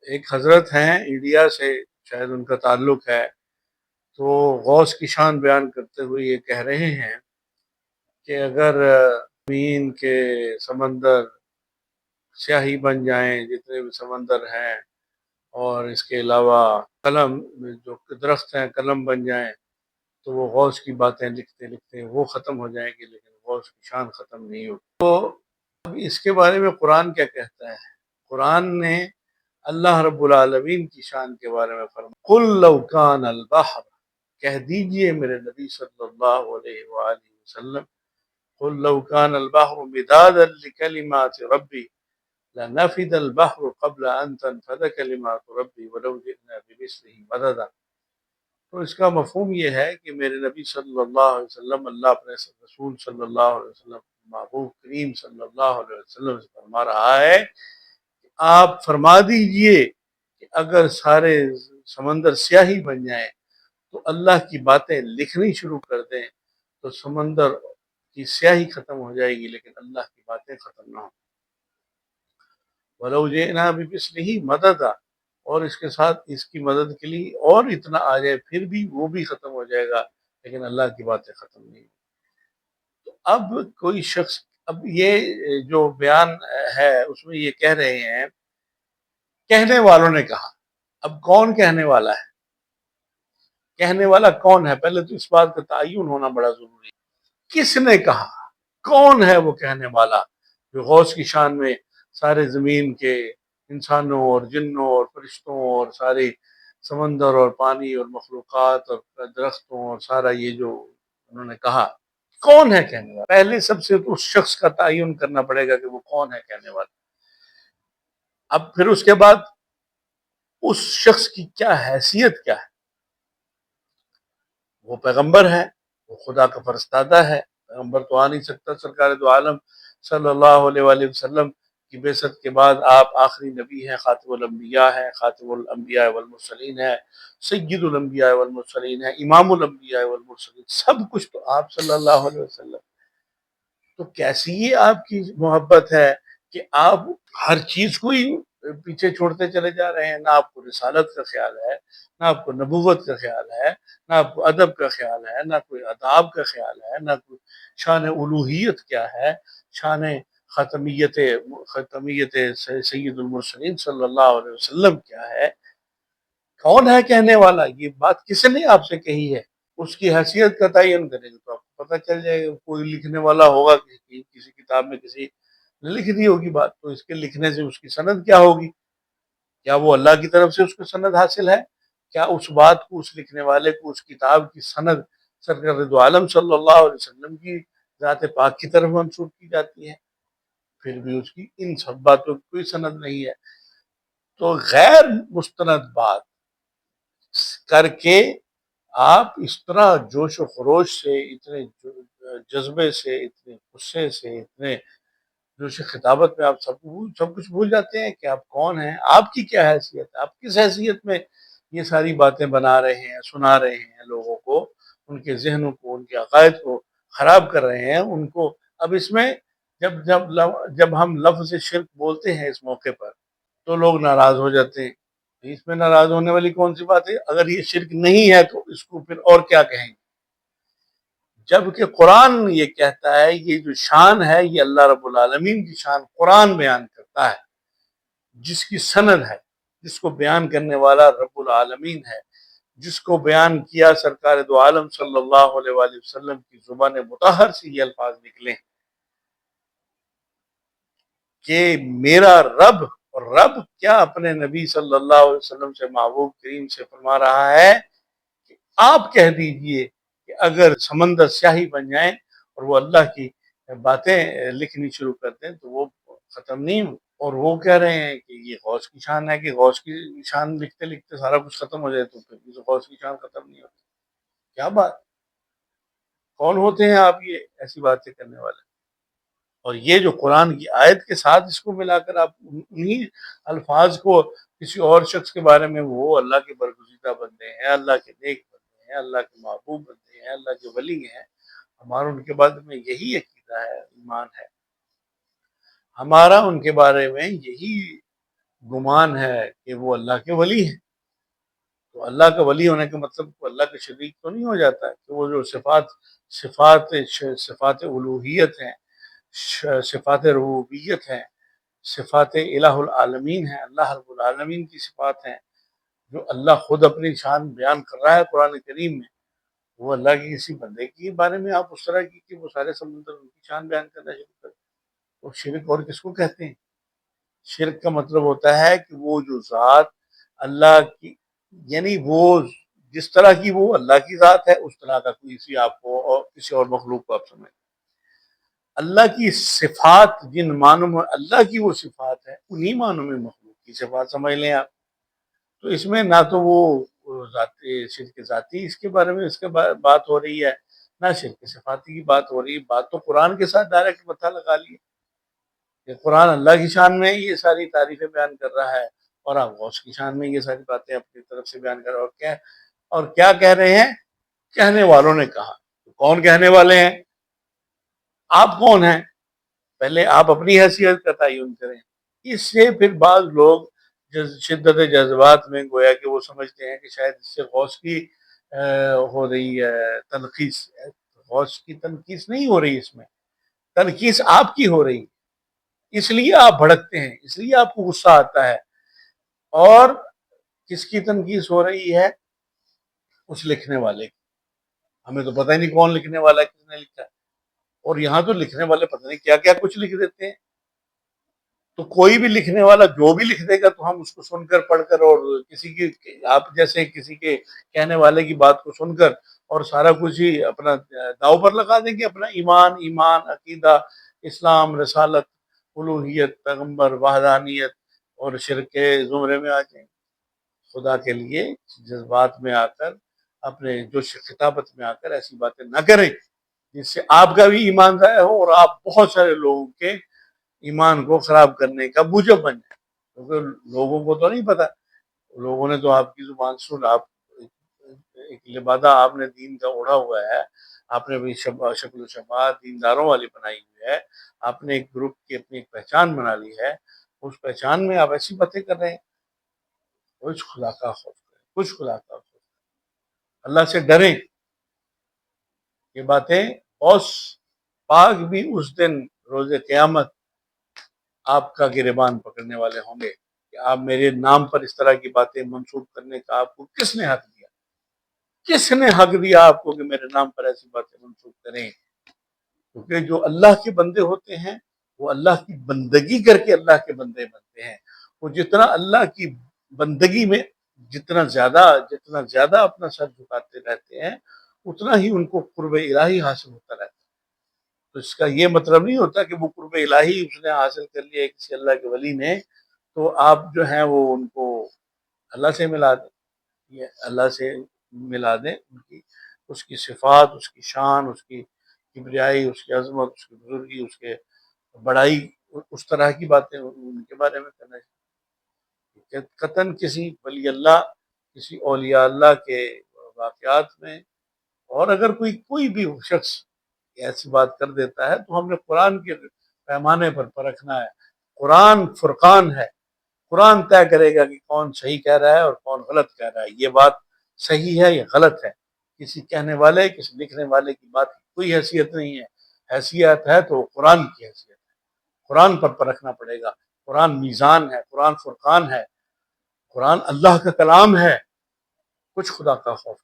ایک حضرت ہیں انڈیا سے، شاید ان کا تعلق ہے، تو غوث کی شان بیان کرتے ہوئے یہ کہہ رہے ہیں کہ اگر زمین کے سمندر سیاہی بن جائیں، جتنے بھی سمندر ہیں، اور اس کے علاوہ قلم، جو درخت ہیں قلم بن جائیں، تو وہ غوث کی باتیں لکھتے لکھتے وہ ختم ہو جائیں گی، لیکن غوث کی شان ختم نہیں ہوگی۔ تو اب اس کے بارے میں قرآن کیا کہتا ہے؟ قرآن نے اللہ رب العالمین کی شان کے بارے میں فرمایا، قل لو کان البحر، کہہ دیجئے میرے نبی صلی اللہ علیہ وآلہ وسلم، قل لو کان البحر مدادا لکلمات ربی لنفد البحر قبل ان تنفد کلمات ربی ولو جئنا بمثلہ مددا۔ تو اس کا مفہوم یہ ہے کہ میرے نبی صلی اللہ علیہ وسلم، اللہ اپنے رسول صلی اللہ علیہ وسلم، محبوب کریم صلی اللہ علیہ وسلم سے فرما رہا ہے کہ آپ فرما دیجئے کہ اگر سارے سمندر سیاہی بن جائیں تو اللہ کی باتیں لکھنی شروع کر دیں تو سمندر کی سیاہی ختم ہو جائے گی، لیکن اللہ کی باتیں ختم نہ ہوں۔ وَلَوْ جِئْنَا بِمِثْلِهِ مَدَدًا، اور اس کے ساتھ اس کی مدد کے لیے اور اتنا آ جائے پھر بھی وہ بھی ختم ہو جائے گا، لیکن اللہ کی باتیں ختم نہیں۔ تو اب کوئی شخص، اب یہ جو بیان ہے اس میں یہ کہہ رہے ہیں کہنے والوں نے کہا۔ اب کون کہنے والا ہے؟ کہنے والا کون ہے؟ پہلے تو اس بات کا تعین ہونا بڑا ضروری ہے۔ کس نے کہا؟ کون ہے وہ کہنے والا جو غوث کی شان میں سارے زمین کے انسانوں اور جنوں اور فرشتوں اور سارے سمندر اور پانی اور مخلوقات اور درختوں اور سارا یہ جو انہوں نے کہا، کون ہے کہنے والا؟ پہلے سب سے اس شخص کا تعین کرنا پڑے گا کہ وہ کون ہے کہنے والا۔ اب پھر اس کے بعد اس شخص کی کیا حیثیت کیا ہے؟ وہ پیغمبر ہے، وہ خدا کا فرستادہ ہے، پیغمبر تو آ نہیں سکتا۔ سرکار دو عالم صلی اللہ علیہ وآلہ وسلم کی بعثت کے بعد آپ آخری نبی ہیں، خاتم الانبیاء ہیں، خاتم الانبیاء والمرسلین ہیں، سید الانبیاء والمرسلین ہیں، امام الانبیاء والمرسلین، سب کچھ تو آپ صلی اللہ علیہ وسلم۔ تو کیسی یہ آپ کی محبت ہے کہ آپ ہر چیز کو ہی پیچھے چھوڑتے چلے جا رہے ہیں؟ نہ آپ کو رسالت کا خیال ہے، نہ آپ کو نبوت کا خیال ہے، نہ آپ کو ادب کا خیال ہے، نہ کوئی آداب کا خیال ہے، نہ کوئی شان الوہیت کیا ہے، شان ختمیت سید المرسلین صلی اللہ علیہ وسلم کیا ہے؟ کون ہے کہنے والا؟ یہ بات کس نے آپ سے کہی ہے؟ اس کی حیثیت کا تعین کریں گے تو آپ کو پتہ چل جائے گا۔ کوئی لکھنے والا ہوگا، کسی کتاب میں کسی نے لکھ دی ہوگی بات، تو اس کے لکھنے سے اس کی سند کیا ہوگی؟ کیا وہ اللہ کی طرف سے اس کو سند حاصل ہے؟ کیا اس بات کو، اس لکھنے والے کو، اس کتاب کی سند سرکار دو عالم صلی اللہ علیہ وسلم کی ذات پاک کی طرف منسوب کی جاتی ہے؟ پھر بھی اس کی ان سب باتوں کی کوئی سند نہیں ہے۔ تو غیر مستند بات کر کے آپ اس طرح جوش و خروش سے، اتنے جذبے سے، اتنے غصے سے، اتنے جوش خطابت میں آپ سب کچھ بھول جاتے ہیں کہ آپ کون ہیں، آپ کی کیا حیثیت ہے، آپ کس حیثیت میں یہ ساری باتیں بنا رہے ہیں، سنا رہے ہیں لوگوں کو، ان کے ذہنوں کو، ان کے عقائد کو خراب کر رہے ہیں ان کو۔ اب اس میں جب ہم لفظ شرک بولتے ہیں اس موقع پر تو لوگ ناراض ہو جاتے ہیں۔ اس میں ناراض ہونے والی کون سی بات ہے؟ اگر یہ شرک نہیں ہے تو اس کو پھر اور کیا کہیں گے؟ جبکہ قرآن یہ کہتا ہے، یہ جو شان ہے یہ اللہ رب العالمین کی شان قرآن بیان کرتا ہے، جس کی سند ہے، جس کو بیان کرنے والا رب العالمین ہے، جس کو بیان کیا سرکار دو عالم صلی اللہ علیہ وآلہ وسلم کی زبان مطہر سے یہ الفاظ نکلے کہ میرا رب، اور رب کیا اپنے نبی صلی اللہ علیہ وسلم سے، محبوب کریم سے فرما رہا ہے کہ آپ کہہ دیجئے کہ اگر سمندر سیاہی بن جائیں اور وہ اللہ کی باتیں لکھنی شروع کر دیں تو وہ ختم نہیں ہوں۔ اور وہ کہہ رہے ہیں کہ یہ غوث کی شان ہے، کہ غوث کی شان لکھتے لکھتے سارا کچھ ختم ہو جائے تو پھر بھی غوث کی شان ختم نہیں ہوتی۔ کیا بات؟ کون ہوتے ہیں آپ یہ ایسی باتیں کرنے والے؟ اور یہ جو قرآن کی آیت کے ساتھ اس کو ملا کر آپ انہی الفاظ کو کسی اور شخص کے بارے میں، وہ اللہ کے برگزیدہ بندے ہیں، اللہ کے نیک بندے ہیں، اللہ کے محبوب بندے ہیں، اللہ کے ولی ہیں، ہمارا ان کے بارے میں یہی عقیدہ ہے، ایمان ہے ہمارا ان کے بارے میں، یہی گمان ہے کہ وہ اللہ کے ولی ہیں، تو اللہ کا ولی ہونے کا مطلب وہ اللہ کے شریک تو نہیں ہو جاتا ہے کہ وہ جو صفات صفات الوہیت ہیں، صفات ربوبیت ہیں، صفات الہ العالمین ہیں، اللہ رب العالمین کی صفات ہیں، جو اللہ خود اپنی شان بیان کر رہا ہے قرآن کریم میں، وہ اللہ کی کسی بندے کے بارے میں آپ اس طرح کی کہ وہ سارے سمندر ان کی شان بیان کرنا شروع کر دیں، تو شرک اور کس کو کہتے ہیں؟ شرک کا مطلب ہوتا ہے کہ وہ جو ذات اللہ کی، یعنی وہ جس طرح کی وہ اللہ کی ذات ہے اس طرح کا کوئی سی آپ کو اور کسی اور مخلوق کو آپ سمجھ، اللہ کی صفات جن معنوں میں اللہ کی وہ صفات ہے انہی معنوں میں مخلوق کی صفات سمجھ لیں آپ، تو اس میں نہ تو وہ ذاتی شرک ذاتی اس کے بارے میں اس کے بات ہو رہی ہے، نہ شرک صفاتی کی بات ہو رہی ہے، بات تو قرآن کے ساتھ ڈائریکٹ پتہ لگا لیے کہ قرآن اللہ کی شان میں یہ ساری تعریفیں بیان کر رہا ہے اور آپ غوث کی شان میں یہ ساری باتیں اپنی طرف سے بیان کر رہے ہیں، اور کیا کہہ رہے ہیں؟ کہنے والوں نے کہا، کون کہنے والے ہیں؟ آپ کون ہیں؟ پہلے آپ اپنی حیثیت کا تعین کریں، اس سے پھر بعض لوگ شدت جذبات میں گویا کہ وہ سمجھتے ہیں کہ شاید اس سے غوث کی ہو رہی ہے تنقیص، غوث کی تنقیص نہیں ہو رہی، اس میں تنقیص آپ کی ہو رہی ہے، اس لیے آپ بھڑکتے ہیں، اس لیے آپ کو غصہ آتا ہے، اور کس کی تنقیص ہو رہی ہے؟ اس لکھنے والے کی، ہمیں تو پتہ ہی نہیں کون لکھنے والا ہے، کس نے لکھا ہے، اور یہاں تو لکھنے والے پتہ نہیں کیا کیا کچھ لکھ دیتے ہیں، تو کوئی بھی لکھنے والا جو بھی لکھ دے گا تو ہم اس کو سن کر پڑھ کر اور کسی کی آپ جیسے کسی کے کہنے والے کی بات کو سن کر اور سارا کچھ ہی اپنا داؤ پر لگا دیں گے، اپنا ایمان عقیدہ اسلام رسالت الوہیت پیغمبر وحدانیت اور شرک کے زمرے میں آ جائیں گے۔ خدا کے لیے جذبات میں آ کر اپنے جوش خطابت میں آ کر ایسی باتیں نہ کریں جس سے آپ کا بھی ایمان ضائع ہو اور آپ بہت سارے لوگوں کے ایمان کو خراب کرنے کا موجب بن جائے، کیونکہ لوگوں کو تو نہیں پتا، لوگوں نے تو آپ کی زبان سن، آپ ایک لبادہ آپ نے دین کا اوڑھا ہوا ہے، آپ نے بھی شکل و شباہت دینداروں والی بنائی ہوئی ہے، آپ نے ایک گروپ کی اپنی ایک پہچان بنا لی ہے، اس پہچان میں آپ ایسی باتیں کر رہے ہیں، کچھ خدا کا خوف کریں، کچھ خدا کا خوف، اللہ سے ڈریں، یہ باتیں غوث پاک بھی اس دن روز قیامت آپ کا گریبان پکڑنے والے ہوں گے کہ آپ میرے نام پر اس طرح کی باتیں منسوخ کرنے کا آپ کو کس نے حق دیا؟ کس نے حق دیا آپ کو کہ میرے نام پر ایسی باتیں منسوخ کریں؟ کیونکہ جو اللہ کے بندے ہوتے ہیں وہ اللہ کی بندگی کر کے اللہ کے بندے بنتے ہیں، وہ جتنا اللہ کی بندگی میں جتنا زیادہ اپنا سر جھکاتے رہتے ہیں اتنا ہی ان کو قرب الہی حاصل ہوتا رہتا ہے، تو اس کا یہ مطلب نہیں ہوتا کہ وہ قرب الہی اس نے حاصل کر لیا کسی اللہ کے ولی نے تو آپ جو ہیں وہ ان کو اللہ سے ملا دیں، یہ اللہ سے ملا دیں، ان کی اس کی صفات، اس کی شان، اس کی کبریائی، اس کی عظمت، اس کی بزرگی، اس کے بڑائی، اس طرح کی باتیں ان کے بارے میں کرنا چاہیے، قطن کسی ولی اللہ کسی اولیاء اللہ کے واقعات میں، اور اگر کوئی بھی شخص ایسی بات کر دیتا ہے تو ہم نے قرآن کے پیمانے پر پرکھنا ہے، قرآن فرقان ہے، قرآن طے کرے گا کہ کون صحیح کہہ رہا ہے اور کون غلط کہہ رہا ہے، یہ بات صحیح ہے یہ غلط ہے، کسی کہنے والے کسی لکھنے والے کی بات کی کوئی حیثیت نہیں ہے، حیثیت ہے تو قرآن کی حیثیت ہے، قرآن پر پرکھنا پڑے گا، قرآن میزان ہے، قرآن فرقان ہے، قرآن اللہ کا کلام ہے، کچھ خدا کا خوف